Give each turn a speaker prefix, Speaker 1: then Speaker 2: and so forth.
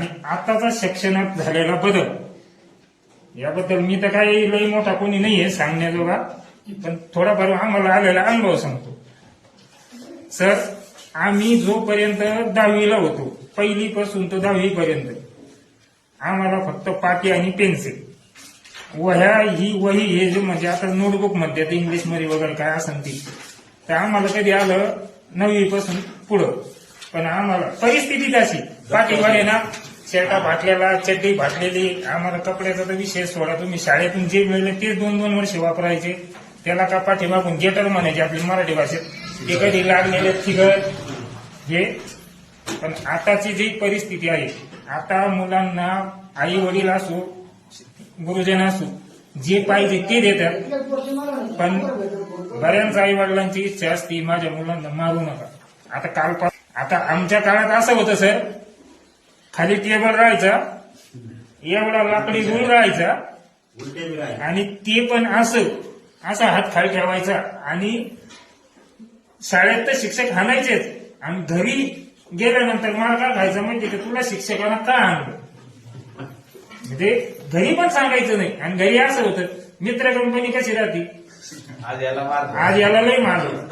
Speaker 1: आणि आताचा शिक्षणात झालेला बदल याबद्दल मी तर काही लई मोठा कोणी नाहीये सांगण्याजोगा, पण थोडाफार आम्हाला आलेला अनुभव सांगतो. सर, आम्ही जोपर्यंत 10वीला होतो, 1ली पासून तर 10वी पर्यंत आम्हाला फक्त पाटी आणि पेन्सिल, वह्या ही वही हे जे म्हणजे आता नोटबुक म्हणतात इंग्लिश मध्ये वगैरे काय असेल ती, तर आम्हाला कधी आलं 9वी पासून पुढं. पण आम्हाला परिस्थितीच अशी, पाठीवर ना शर्टा फाटलेला, चड्डी फाटलेली, आम्हाला कपड्याचा तर विषय सोडा. तुम्ही शाळेतून जे मिळले ते 2-2 वर्ष वापरायचे, त्याला का पाठीमागून गेटर म्हणायचे आपली मराठी भाषेत, ते कधी लागलेले फिगर हे. पण आताची जी परिस्थिती आहे, आता मुलांना आई वडील असो गुरुजन असो जे पाहिजे ते देतात. पण बऱ्याच आई वडिलांची इच्छा असती माझ्या मुलांना मारू नका. आता आमच्या काळात असं होतं सर, खाली टेबल राहायचा, एवढा लाकडी गुळ राहायचा, आणि ते पण असा हात खाली ठेवायचा, आणि शाळेत तर शिक्षक हाणायचेच, आणि घरी गेल्यानंतर मला काय खायचं माहिती का, तुला शिक्षकांना का आणलं, म्हणजे घरी पण सांगायचं नाही. आणि घरी असं होतं, मित्र कंपनी कशी राहते, आज याला लय मारलं,